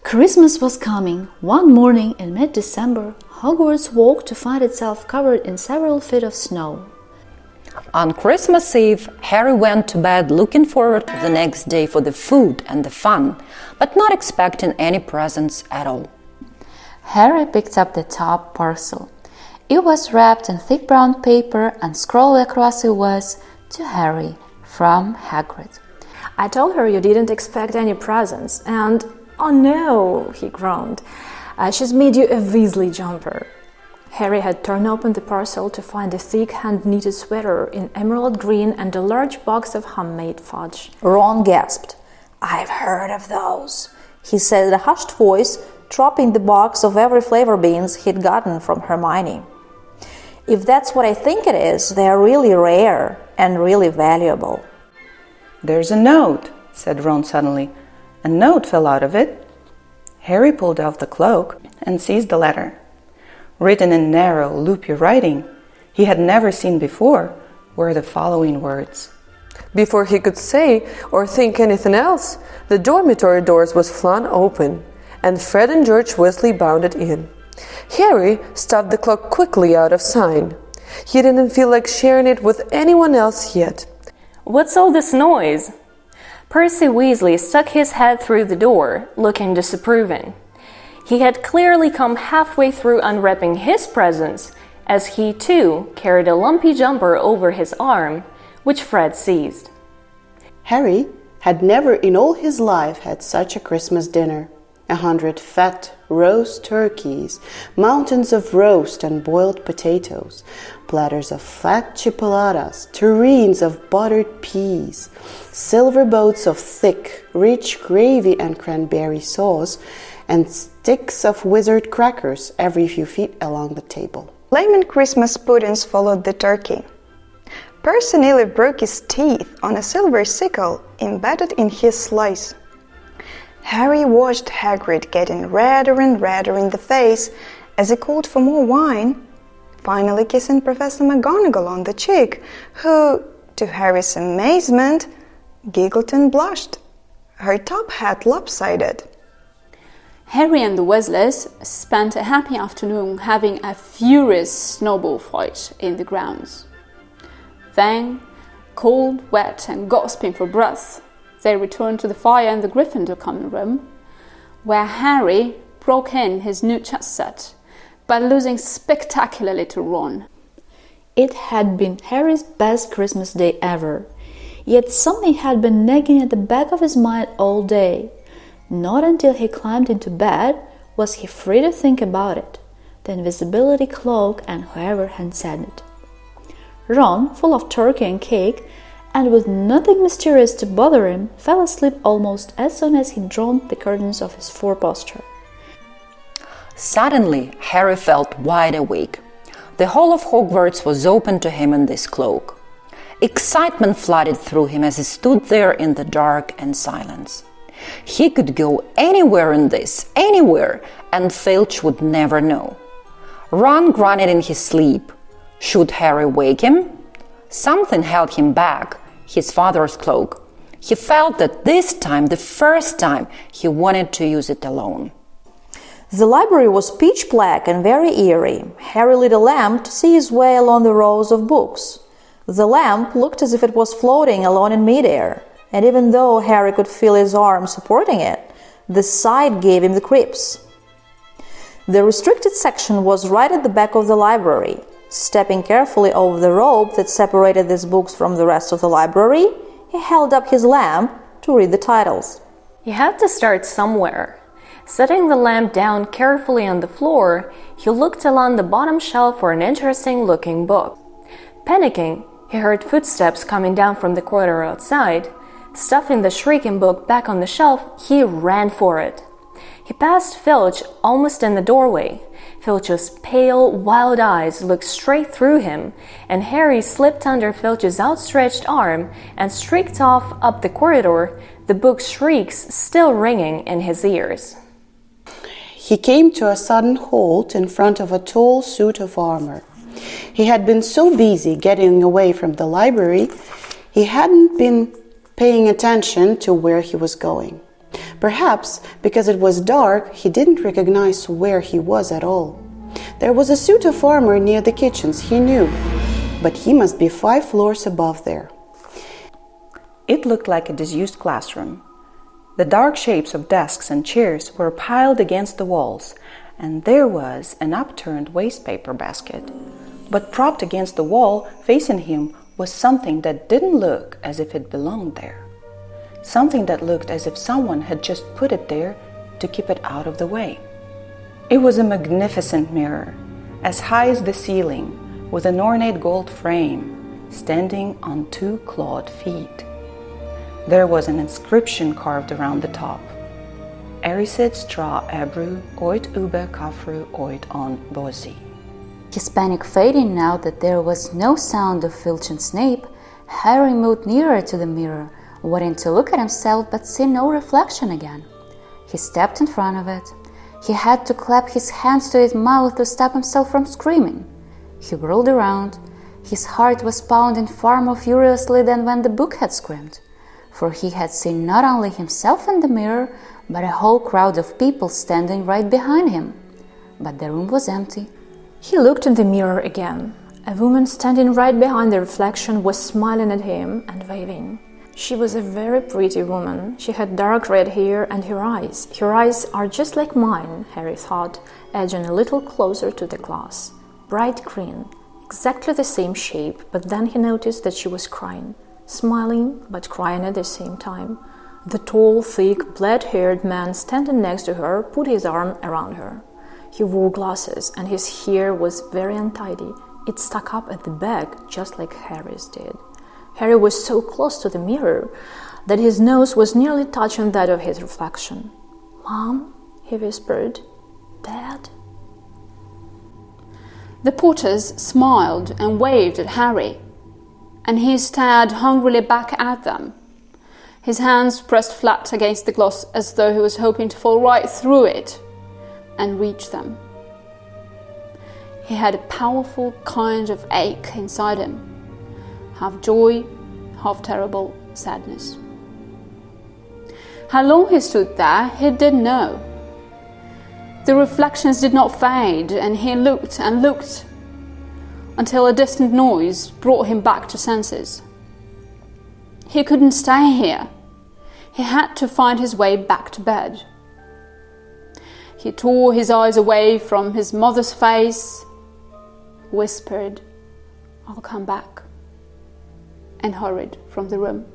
Christmas was coming. One morning in mid-December, Hogwarts woke to find itself covered in several feet of snow. On Christmas Eve, Harry went to bed looking forward to the next day for the food and the fun, but not expecting any presents at all. Harry picked up the top parcel. It was wrapped in thick brown paper, and scrawled across it was, "To Harry, from Hagrid." I told her you didn't expect any presents, and "Oh no," he groaned. "She's made you a Weasley jumper." Harry had torn open the parcel to find a thick hand-knitted sweater in emerald green and a large box of homemade fudge. Ron gasped. "I've heard of those," he said in a hushed voice, dropping the box of every flavor beans he'd gotten from Hermione. "If that's what I think it is, they're really rare and really valuable." "There's a note," said Ron suddenly. A note fell out of it. Harry pulled off the cloak and seized the letter. Written in narrow, loopy writing he had never seen before were the following words. Before he could say or think anything else, the dormitory doors was flung open, and Fred and George Weasley bounded in. Harry stuffed the cloak quickly out of sight. He didn't feel like sharing it with anyone else yet. "What's all this noise?" Percy Weasley stuck his head through the door, looking disapproving. He had clearly come halfway through unwrapping his presents, as he too carried a lumpy jumper over his arm, which Fred seized. Harry had never in all his life had such a Christmas dinner. 100 fat roast turkeys, mountains of roast and boiled potatoes, platters of fat chipolatas, tureens of buttered peas, silver boats of thick, rich gravy and cranberry sauce, and sticks of wizard crackers every few feet along the table. Flaming Christmas puddings followed the turkey. Percy nearly broke his teeth on a silver sickle embedded in his slice. Harry watched Hagrid getting redder and redder in the face as he called for more wine, finally kissing Professor McGonagall on the cheek, who, to Harry's amazement, giggled and blushed, her top hat lopsided. Harry and the Weasleys spent a happy afternoon having a furious snowball fight in the grounds. Then, cold, wet, and gasping for breath, they returned to the fire in the Gryffindor common room, where Harry broke in his new chess set by losing spectacularly to Ron. It had been Harry's best Christmas day ever, yet something had been nagging at the back of his mind all day. Not until he climbed into bed was he free to think about it, the invisibility cloak and whoever had said it. Ron, full of turkey and cake, and with nothing mysterious to bother him, fell asleep almost as soon as he'd drawn the curtains of his four-poster. Suddenly, Harry felt wide awake. The whole of Hogwarts was open to him in this cloak. Excitement flooded through him as he stood there in the dark and silence. He could go anywhere in this, anywhere, and Filch would never know. Ron grunted in his sleep. Should Harry wake him? Something held him back, his father's cloak. He felt that this time, the first time, he wanted to use it alone. The library was pitch black and very eerie. Harry lit a lamp to see his way along the rows of books. The lamp looked as if it was floating alone in midair, and even though Harry could feel his arm supporting it, the sight gave him the creeps. The restricted section was right at the back of the library. Stepping carefully over the rope that separated these books from the rest of the library, he held up his lamp to read the titles. He had to start somewhere. Setting the lamp down carefully on the floor, he looked along the bottom shelf for an interesting-looking book. Panicking, he heard footsteps coming down from the corridor outside. Stuffing the shrieking book back on the shelf, he ran for it. He passed Filch almost in the doorway. Filch's pale, wild eyes looked straight through him, and Harry slipped under Filch's outstretched arm and streaked off up the corridor, the book's shrieks still ringing in his ears. He came to a sudden halt in front of a tall suit of armor. He had been so busy getting away from the library, He hadn't been paying attention to where he was going. Perhaps because it was dark, he didn't recognize where he was at all. There was a suit of armor near the kitchens, he knew, but he must be 5 floors above there. It looked like a disused classroom. The dark shapes of desks and chairs were piled against the walls, and there was an upturned wastepaper basket. But propped against the wall, facing him, was something that didn't look as if it belonged there. Something that looked as if someone had just put it there to keep it out of the way. It was a magnificent mirror, as high as the ceiling, with an ornate gold frame, standing on 2 clawed feet. There was an inscription carved around the top. Erisid stra ebru oit ube kafru oit on bozi. His panic fading now that there was no sound of Filch and Snape, Harry moved nearer to the mirror, wanting to look at himself but see no reflection again. He stepped in front of it. He had to clap his hands to his mouth to stop himself from screaming. He whirled around. His heart was pounding far more furiously than when the book had screamed, for he had seen not only himself in the mirror, but a whole crowd of people standing right behind him. But the room was empty. He looked in the mirror again. A woman standing right behind the reflection was smiling at him and waving. She was a very pretty woman. She had dark red hair and her eyes are just like mine, Harry thought, edging a little closer to the glass. Bright green, exactly the same shape, but then he noticed that she was crying, smiling but crying at the same time. The tall, thick, black-haired man standing next to her put his arm around her. He wore glasses and his hair was very untidy. It stuck up at the back just like Harry's did. Harry was so close to the mirror that his nose was nearly touching that of his reflection. "Mom," he whispered, "Dad?" The Potters smiled and waved at Harry, and he stared hungrily back at them, his hands pressed flat against the glass as though he was hoping to fall right through it and reach them. He had a powerful kind of ache inside him, half joy, half terrible sadness. How long he stood there, he didn't know. The reflections did not fade, and he looked and looked until a distant noise brought him back to senses. He couldn't stay here. He had to find his way back to bed. He tore his eyes away from his mother's face, whispered, "I'll come back," and hurried from the room.